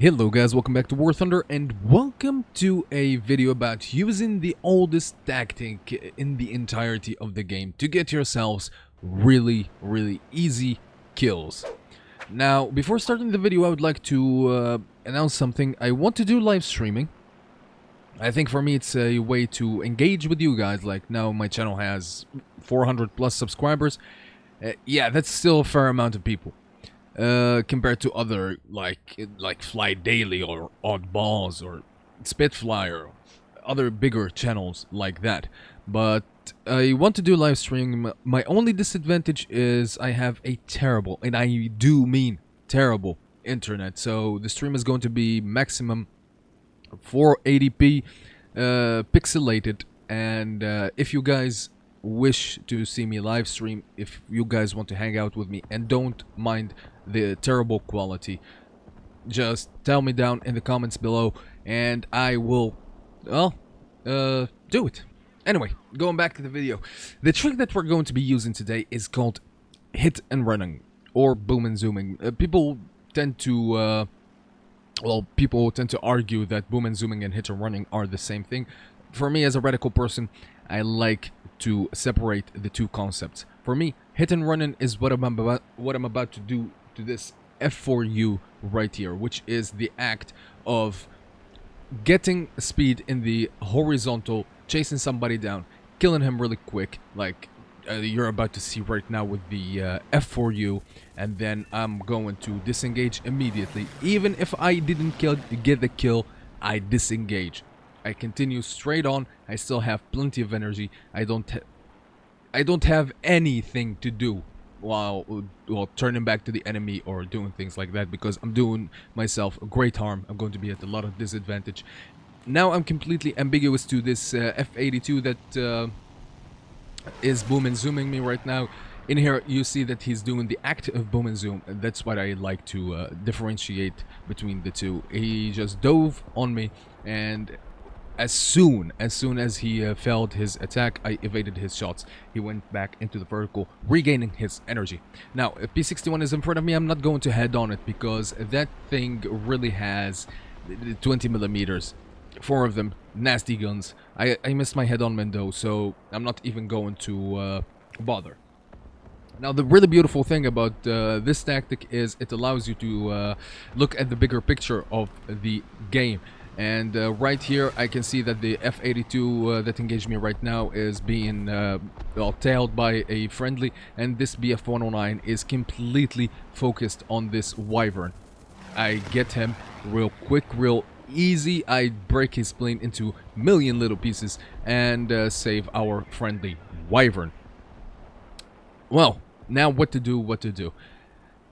Hello guys, welcome back to War Thunder and welcome to a video about using the oldest tactic in the entirety of the game to get yourselves really easy kills. Now, before starting the video, I would like to announce something. I want to do live streaming. I think for me it's a way to engage with you guys. Like now my channel has 400 plus subscribers. Yeah, that's still a fair amount of people. Compared to other like Fly Daily or Oddballs or Spitfire, other bigger channels like that. But I want to do live streaming. My only disadvantage is I have a terrible, and I do mean terrible, internet. So the stream is going to be maximum 480p, pixelated, and if you guys wish to see me live stream, if you guys want to hang out with me and don't mind the terrible quality, just tell me down in the comments below and I will, well, do it. Anyway, going back to the video, the trick that we're going to be using today is called hit and running or boom and zooming. People tend to argue that boom and zooming and hit and running are the same thing. For me, as a radical person, I like to separate the two concepts. For me, hit and running is what I'm about to do to this F4U right here, which is the act of getting speed in the horizontal, chasing somebody down, killing him really quick, like you're about to see right now with the F4U, and then I'm going to disengage immediately. Even if I didn't get the kill, I disengage. I continue straight on. I still have plenty of energy. I don't have anything to do while turning back to the enemy or doing things like that, because I'm doing myself a great harm. I'm going to be at a lot of disadvantage. Now I'm completely ambiguous to this F82 that is boom and zooming me right now. In here you see that he's doing the act of boom and zoom, and that's what I like to differentiate between the two. He just dove on me, and as soon as he failed his attack, I evaded his shots. He went back into the vertical, regaining his energy. Now, if P61 is in front of me, I'm not going to head on it because that thing really has 20 millimeters. 4 of them, nasty guns. I missed my head-on window, so I'm not even going to bother. Now, the really beautiful thing about this tactic is it allows you to look at the bigger picture of the game. And right here I can see that the F82 that engaged me right now is being tailed by a friendly, and this BF109 is completely focused on this Wyvern. I get him real quick, real easy. I break his plane into a million little pieces and save our friendly Wyvern. Well, now what to do?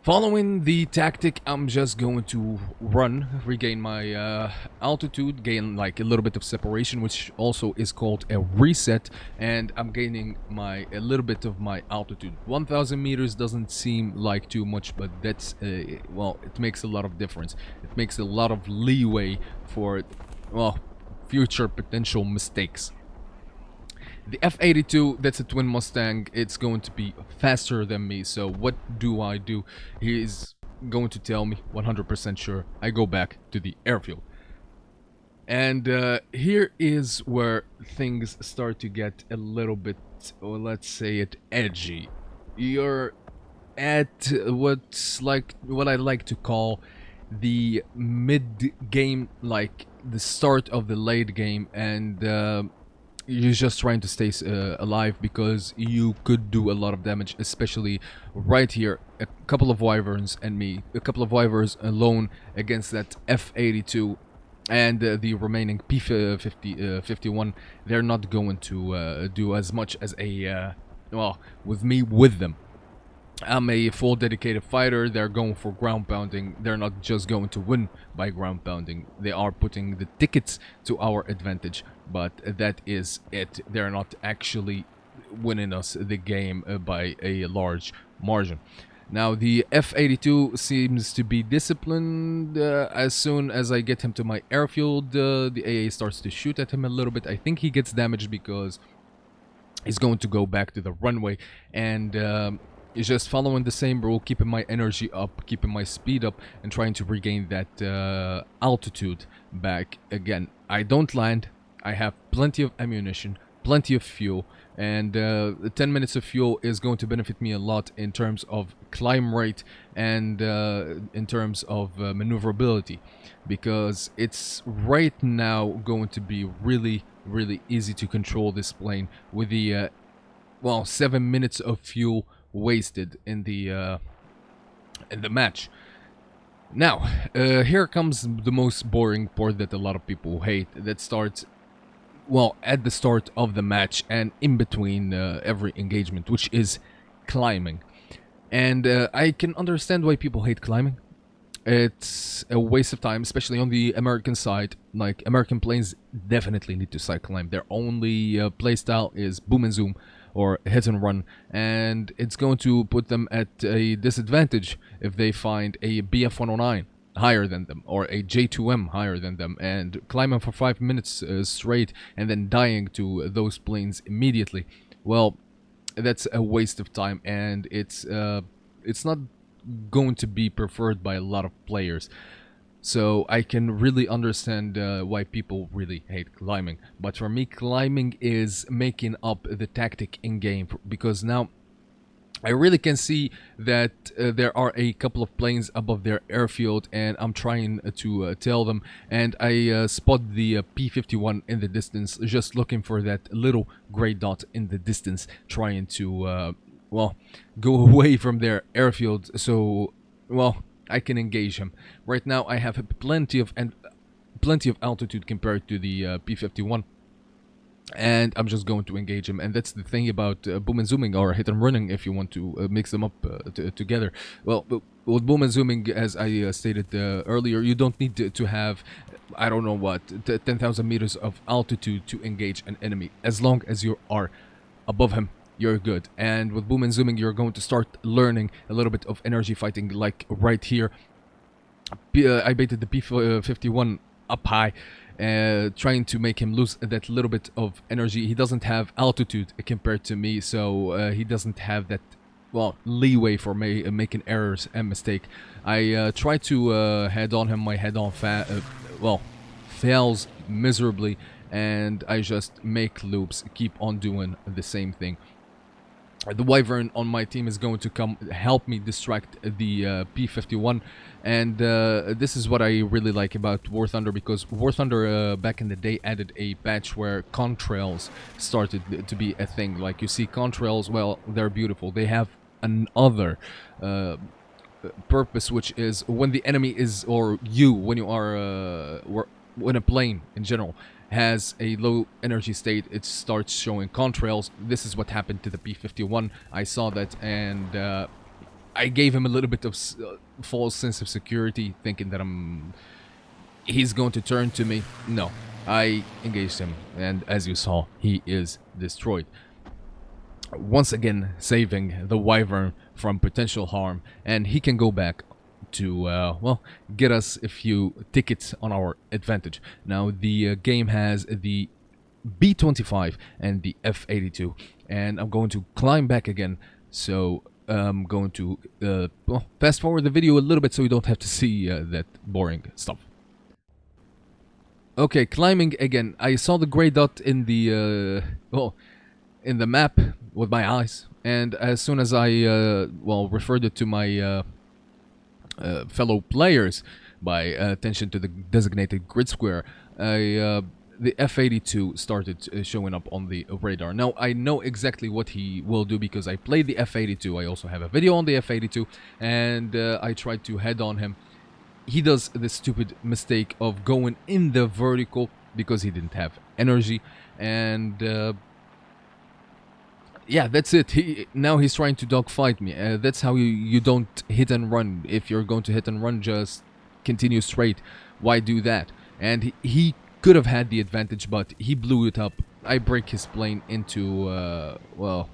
Following the tactic, I'm just going to run, regain my altitude, gain like a little bit of separation, which also is called a reset, and I'm gaining a little bit of my altitude. 1,000 meters doesn't seem like too much, but that's, well, it makes a lot of difference. It makes a lot of leeway for, well, future potential mistakes. The F82, that's a twin Mustang, it's going to be faster than me, so what do I do? He's going to tell me, 100% sure, I go back to the airfield. And here is where things start to get a little bit, or let's say it, edgy. You're at what I like to call the mid-game, like the start of the late game, and you're just trying to stay alive because you could do a lot of damage, especially right here. A couple of Wyverns and me, a couple of Wyverns alone against that F82 and the remaining P51. They're not going to do as much as a, well, with me with them. I'm a full dedicated fighter. They're going for ground pounding. They're not just going to win by ground pounding. They are putting the tickets to our advantage, but that is it. They're not actually winning us the game by a large margin. Now the F82 seems to be disciplined. As soon as I get him to my airfield, the AA starts to shoot at him a little bit. I think he gets damaged because he's going to go back to the runway, and It's just following the same rule, keeping my energy up, keeping my speed up, and trying to regain that altitude back again. I don't land. I have plenty of ammunition, plenty of fuel, and the 10 minutes of fuel is going to benefit me a lot in terms of climb rate and in terms of maneuverability, because it's right now going to be really easy to control this plane with the well, 7 minutes of fuel wasted in the match. Now, here comes the most boring part that a lot of people hate. That starts, well, at the start of the match and in between every engagement, which is climbing. And I can understand why people hate climbing. It's a waste of time, especially on the American side. Like, American planes definitely need to side climb. Their only playstyle is boom and zoom or hit and run, and it's going to put them at a disadvantage if they find a BF-109 higher than them or a J2M higher than them, and climbing for 5 minutes straight and then dying to those planes immediately. Well, that's a waste of time, and it's not going to be preferred by a lot of players. So I can really understand why people really hate climbing. But for me, climbing is making up the tactic in game, because now I really can see that there are a couple of planes above their airfield, and I'm trying to tell them, and I spot the P-51 in the distance, just looking for that little gray dot in the distance, trying to well, go away from their airfield, so, well, I can engage him. Right now I have plenty of altitude compared to the P-51, and I'm just going to engage him. And that's the thing about boom and zooming, or hit and running, if you want to mix them up together. Well, with boom and zooming, as I stated earlier, you don't need to have, I don't know what, 10,000 meters of altitude to engage an enemy. As long as you are above him, you're good. And with boom and zooming, you're going to start learning a little bit of energy fighting, like right here. I baited the P-51 up high, trying to make him lose that little bit of energy. He doesn't have altitude compared to me, so he doesn't have that, well, leeway for making errors and mistake. I try to head on him. My head on well, fails miserably, and I just make loops, keep on doing the same thing. The Wyvern on my team is going to come help me distract the P-51, and this is what I really like about War Thunder, because War Thunder back in the day added a patch where contrails started to be a thing. Like, you see contrails, well, they're beautiful. They have another purpose, which is when the enemy is, or you, when you are, when a plane in general has a low energy state, it starts showing contrails. This is what happened to the P-51. I saw that, and I gave him a little bit of false sense of security, thinking that he's going to turn to me. No, I engaged him, and as you saw, he is destroyed. Once again, saving the Wyvern from potential harm, and he can go back to, well, get us a few tickets on our advantage. Now, the game has the B-25 and the F-82, and I'm going to climb back again, so I'm going to well, fast forward the video a little bit so you don't have to see that boring stuff. Okay, climbing again. I saw the gray dot in the, well, in the map with my eyes, and as soon as I, well, referred it to my fellow players by attention to the designated grid square, the F-82 started showing up on the radar. Now, I know exactly what he will do because I played the F-82. I also have a video on the F-82, and I tried to head on him. He does the stupid mistake of going in the vertical because he didn't have energy, and yeah, that's it. Now he's trying to dogfight me. That's how you don't hit and run. If you're going to hit and run, just continue straight. Why do that? And he could have had the advantage, but he blew it up. I break his plane into, well,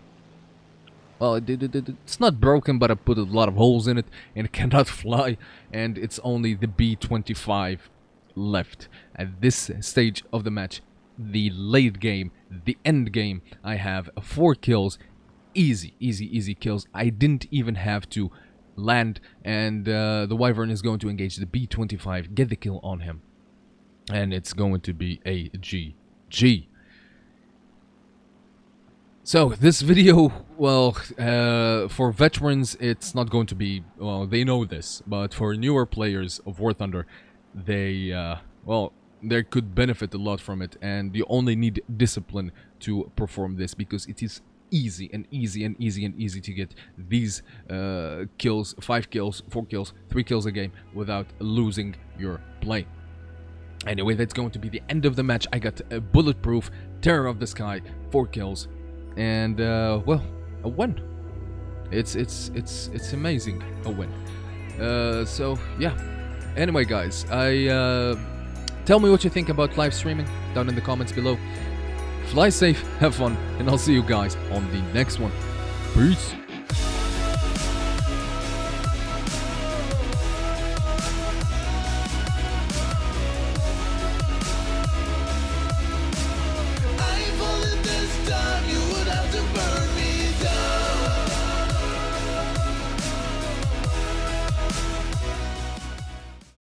it's not broken, but I put a lot of holes in it, and it cannot fly. And it's only the B-25 left at this stage of the match. The late game, the end game, I have 4 kills easy kills. I didn't even have to land, and the Wyvern is going to engage the B-25, get the kill on him, and it's going to be a GG. So this video, well, for veterans, it's not going to be, well, they know this, but for newer players of War Thunder, they, well, they could benefit a lot from it, and you only need discipline to perform this, because it is easy to get these kills, 5 kills, 4 kills, 3 kills a game without losing your play. Anyway, that's going to be the end of the match. I got a Bulletproof, Terror of the Sky, 4 kills. And well, a win. It's amazing, a win. So yeah. Anyway, guys, tell me what you think about live streaming down in the comments below. Fly safe, have fun, and I'll see you guys on the next one. Peace.